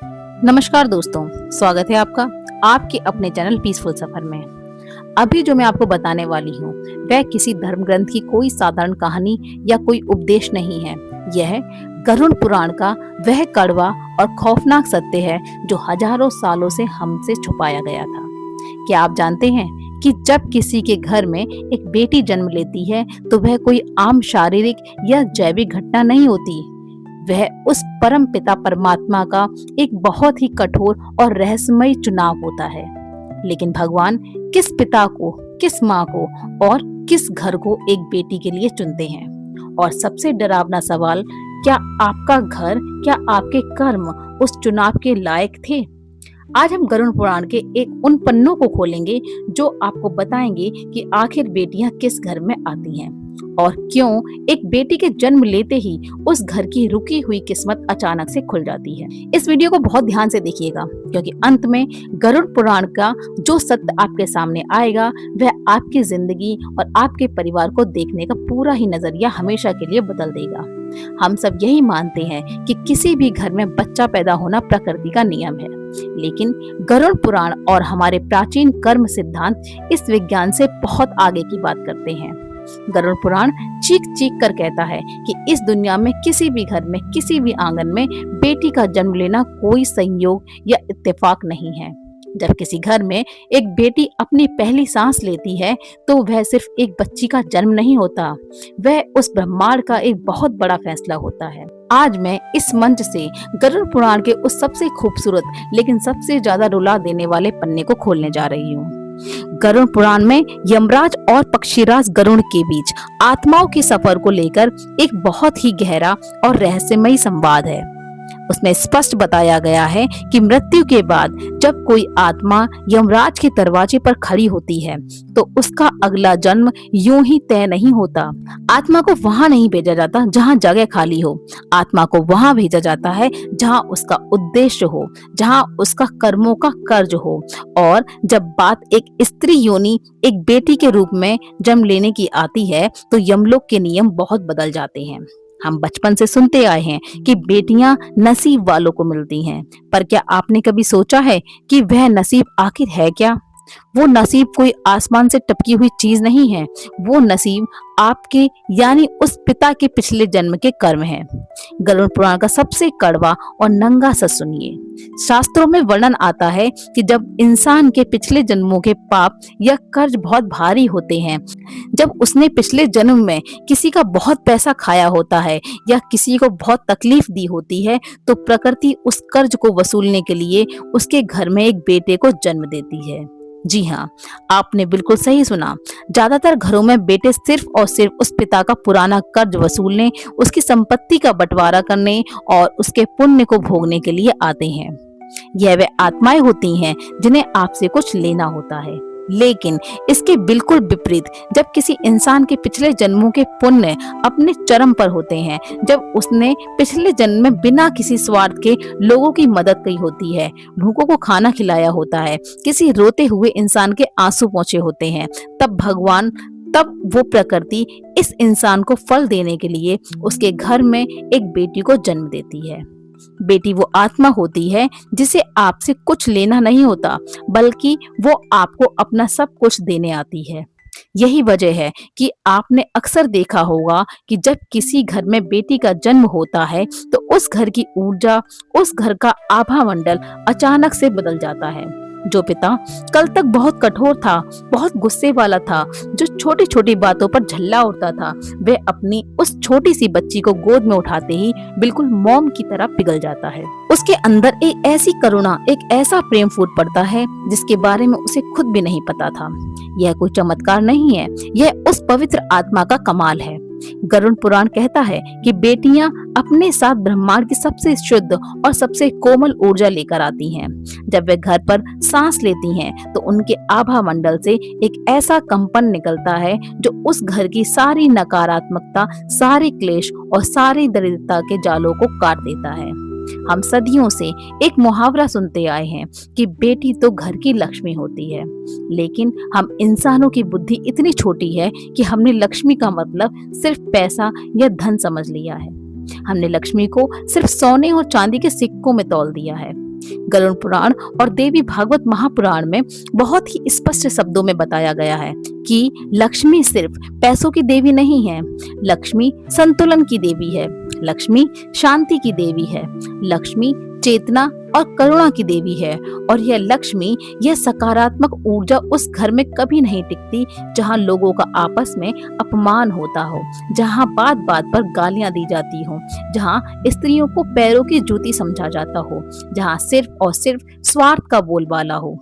नमस्कार दोस्तों, स्वागत है आपका आपके अपने चैनल पीसफुल सफर में। अभी जो मैं आपको बताने वाली हूँ वह किसी धर्म ग्रंथ की कोई साधारण कहानी या कोई उपदेश नहीं है। यह गरुड़ पुराण का वह कड़वा और खौफनाक सत्य है जो हजारों सालों से हमसे छुपाया गया था। क्या आप जानते हैं कि जब किसी के घर में एक बेटी जन्म लेती है तो वह कोई आम शारीरिक या जैविक घटना नहीं होती। वह उस परम पिता परमात्मा का एक बहुत ही कठोर और रहस्यमय चुनाव होता है। लेकिन भगवान किस पिता को, किस माँ को और किस घर को एक बेटी के लिए चुनते हैं? और सबसे डरावना सवाल, क्या आपका घर, क्या आपके कर्म उस चुनाव के लायक थे? आज हम गरुड़ पुराण के एक उन पन्नों को खोलेंगे जो आपको बताएंगे कि आखिर बेटियां किस घर में आती हैं और क्यों एक बेटी के जन्म लेते ही उस घर की रुकी हुई किस्मत अचानक से खुल जाती है। इस वीडियो को बहुत ध्यान से देखिएगा क्योंकि अंत में गरुड़ पुराण का जो सत्य आपके सामने आएगा वह आपकी जिंदगी और आपके परिवार को देखने का पूरा ही नजरिया हमेशा के लिए बदल देगा। हम सब यही मानते हैं कि किसी भी घर में बच्चा पैदा होना प्रकृति का नियम है, लेकिन गरुड़ पुराण और हमारे प्राचीन कर्म सिद्धांत इस विज्ञान से बहुत आगे की बात करते हैं। गरुड़ पुराण चीख चीख कर कहता है कि इस दुनिया में किसी भी घर में, किसी भी आंगन में बेटी का जन्म लेना कोई संयोग या इत्तेफाक नहीं है। जब किसी घर में एक बेटी अपनी पहली सांस लेती है तो वह सिर्फ एक बच्ची का जन्म नहीं होता, वह उस ब्रह्मांड का एक बहुत बड़ा फैसला होता है। आज मैं इस मंच से गरुड़ पुराण के उस सबसे खूबसूरत लेकिन सबसे ज्यादा रुला देने वाले पन्ने को खोलने जा रही हूँ। गरुड़ पुराण में यमराज और पक्षीराज गरुड़ के बीच आत्माओं के सफर को लेकर एक बहुत ही गहरा और रहस्यमय संवाद है। उसमें स्पष्ट बताया गया है कि मृत्यु के बाद जब कोई आत्मा यमराज के दरवाजे पर खड़ी होती है तो उसका अगला जन्म यूं ही तय नहीं होता। आत्मा को वहां नहीं भेजा जाता जहां जगह खाली हो, आत्मा को वहां भेजा जाता है जहां उसका उद्देश्य हो, जहां उसका कर्मों का कर्ज हो। और जब बात एक स्त्री योनि, एक बेटी के रूप में जन्म लेने की आती है तो यमलोक के नियम बहुत बदल जाते हैं। हम बचपन से सुनते आए हैं कि बेटियां नसीब वालों को मिलती हैं, पर क्या आपने कभी सोचा है कि वह नसीब आखिर है क्या? वो नसीब कोई आसमान से टपकी हुई चीज नहीं है, वो नसीब आपके यानी उस पिता के पिछले जन्म के कर्म है। गरुड़ पुराण का सबसे कड़वा और नंगा सच सुनिए। शास्त्रों में वर्णन आता है कि जब इंसान के पिछले जन्मों के पाप या कर्ज बहुत भारी होते हैं, जब उसने पिछले जन्म में किसी का बहुत पैसा खाया होता है या किसी को बहुत तकलीफ दी होती है, तो प्रकृति उस कर्ज को वसूलने के लिए उसके घर में एक बेटे को जन्म देती है। जी हाँ, आपने बिल्कुल सही सुना। ज्यादातर घरों में बेटे सिर्फ और सिर्फ उस पिता का पुराना कर्ज वसूलने, उसकी संपत्ति का बंटवारा करने और उसके पुण्य को भोगने के लिए आते हैं। यह वे आत्माएं होती हैं जिन्हें आपसे कुछ लेना होता है। लेकिन इसके बिल्कुल विपरीत, जब किसी इंसान के पिछले जन्मों के पुण्य अपने चरम पर होते हैं, जब उसने पिछले जन्म में बिना किसी स्वार्थ के लोगों की मदद की होती है, भूखों को खाना खिलाया होता है, किसी रोते हुए इंसान के आंसू पहुंचे होते हैं, तब वो प्रकृति इस इंसान को फल देने के लिए उसके घर में एक बेटी को जन्म देती है। बेटी वो आत्मा होती है जिसे आपसे कुछ लेना नहीं होता, बल्कि वो आपको अपना सब कुछ देने आती है। यही वजह है कि आपने अक्सर देखा होगा कि जब किसी घर में बेटी का जन्म होता है तो उस घर की ऊर्जा, उस घर का आभा मंडल अचानक से बदल जाता है। जो पिता कल तक बहुत कठोर था, बहुत गुस्से वाला था, जो छोटी छोटी बातों पर झल्ला उठता था, वह अपनी उस छोटी सी बच्ची को गोद में उठाते ही बिल्कुल मोम की तरह पिघल जाता है। उसके अंदर एक ऐसी करुणा, एक ऐसा प्रेम फूट पड़ता है जिसके बारे में उसे खुद भी नहीं पता था। यह कोई चमत्कार नहीं है, यह उस पवित्र आत्मा का कमाल है। गरुड़ पुराण कहता है कि बेटियां अपने साथ ब्रह्मांड की सबसे शुद्ध और सबसे कोमल ऊर्जा लेकर आती हैं। जब वे घर पर सांस लेती हैं तो उनके आभा मंडल से एक ऐसा कंपन निकलता है जो उस घर की सारी नकारात्मकता, सारे क्लेश और सारी दरिद्रता के जालों को काट देता है। हम सदियों से एक मुहावरा सुनते आए हैं कि बेटी तो घर की लक्ष्मी होती है, लेकिन हम इंसानों की बुद्धि इतनी छोटी है कि हमने लक्ष्मी का मतलब सिर्फ पैसा या धन समझ लिया है। हमने लक्ष्मी को सिर्फ सोने और चांदी के सिक्कों में तौल दिया है। गरुड़ पुराण और देवी भागवत महापुराण में बहुत ही स्पष्ट शब्दों में बताया गया है कि लक्ष्मी सिर्फ पैसों की देवी नहीं है। लक्ष्मी संतुलन की देवी है। लक्ष्मी शांति की देवी है। लक्ष्मी चेतना और करुणा की देवी है। और यह लक्ष्मी, यह सकारात्मक ऊर्जा उस घर में कभी नहीं टिकती जहां लोगों का आपस में अपमान होता हो, जहां बात बात पर गालियां दी जाती हो, जहां स्त्रियों को पैरों की जूती समझा जाता हो, जहां सिर्फ और सिर्फ स्वार्थ का बोलबाला हो।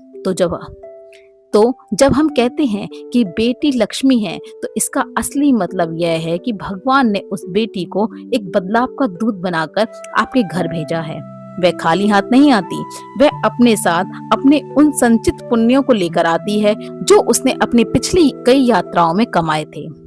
तो जब हम कहते हैं कि बेटी लक्ष्मी है, तो इसका असली मतलब यह है कि भगवान ने उस बेटी को एक बदलाव का दूत बनाकर आपके घर भेजा है। वह खाली हाथ नहीं आती, वह अपने साथ अपने उन संचित पुण्यों को लेकर आती है जो उसने अपनी पिछली कई यात्राओं में कमाए थे।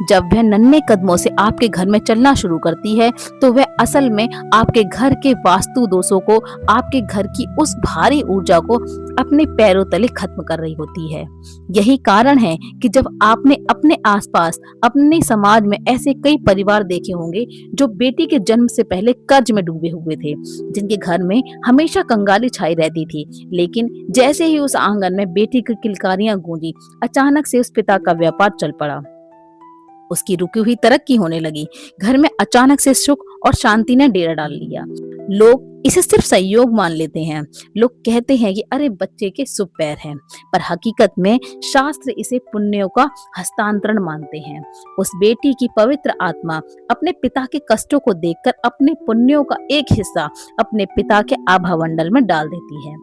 जब वह नन्हे कदमों से आपके घर में चलना शुरू करती है, तो वह असल में आपके घर के वास्तु दोषों को, आपके घर की उस भारी ऊर्जा को अपने पैरों तले खत्म कर रही होती है। यही कारण है कि जब आपने अपने आसपास, अपने समाज में ऐसे कई परिवार देखे होंगे जो बेटी के जन्म से पहले कर्ज में डूबे हुए थे, जिनके घर में हमेशा कंगाली छाई रहती थी। लेकिन जैसे ही उस आंगन में बेटी की किलकारियां गूंजी, अचानक से उस पिता का व्यापार चल पड़ा। उसकी रुकी हुई तरक्की होने लगी। घर में अचानक से सुख और शांति ने डेरा डाल लिया। लोग इसे सिर्फ संयोग मान लेते हैं। लोग कहते हैं कि अरे बच्चे के शुभ पैर हैं, पर हकीकत में शास्त्र इसे पुण्यों का हस्तांतरण मानते हैं। उस बेटी की पवित्र आत्मा अपने पिता के कष्टों को देखकर अपने पुण्यों का एक हिस्सा अपने पिता के आभामंडल में डाल देती है।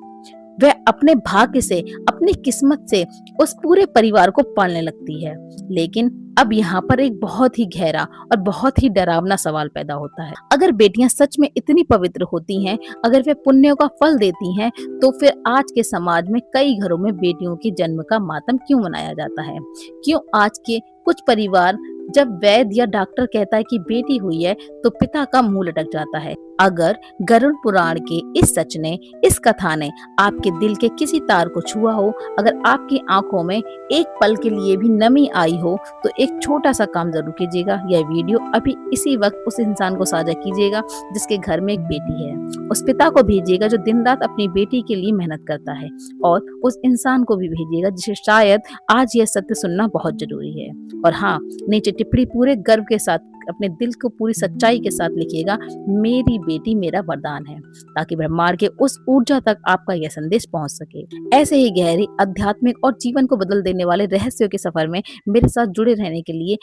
वह अपने भाग्य से, अपनी किस्मत से उस पूरे परिवार को पालने लगती है। लेकिन अब यहाँ पर एक बहुत ही गहरा और बहुत ही डरावना सवाल पैदा होता है। अगर बेटियां सच में इतनी पवित्र होती हैं, अगर वे पुण्यों का फल देती हैं, तो फिर आज के समाज में कई घरों में बेटियों के जन्म का मातम क्यों मनाया जाता है? क्यों आज के कुछ परिवार, जब वैद्य या डॉक्टर कहता है कि बेटी हुई है, तो पिता का मुंह लटक जाता है? अगर गरुड़ पुराण के इस सच ने, इस कथा ने आपके दिल के किसी तार को छुआ हो, अगर आपकी आंखों में एक पल के लिए भी नमी आई हो, तो एक छोटा सा काम जरूर कीजिएगा। यह वीडियो अभी इसी वक्त उस इंसान को साझा कीजिएगा जिसके घर में एक बेटी है। उस पिता को भेजिएगा जो दिन रात अपनी बेटी के लिए मेहनत करता है, और उस इंसान को भी भेजिएगा जिसे शायद आज यह सत्य सुनना बहुत जरूरी है। और हाँ, नीचे टिप्पणी पूरे गर्व के साथ, अपने दिल को पूरी सच्चाई के साथ लिखिएगा, मेरी बेटी मेरा वरदान है, ताकि ब्रह्मांड के उस ऊर्जा तक आपका यह संदेश पहुंच सके। ऐसे ही गहरी, आध्यात्मिक और जीवन को बदल देने वाले रहस्यों के सफर में मेरे साथ जुड़े रहने के लिए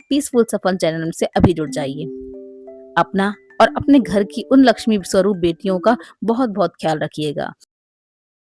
पीसफुल सफर चैनल से अभी जुड़ जाइए। अपना और अपने घर की उन लक्ष्मी स्वरूप बेटियों का बहुत बहुत ख्याल रखिएगा।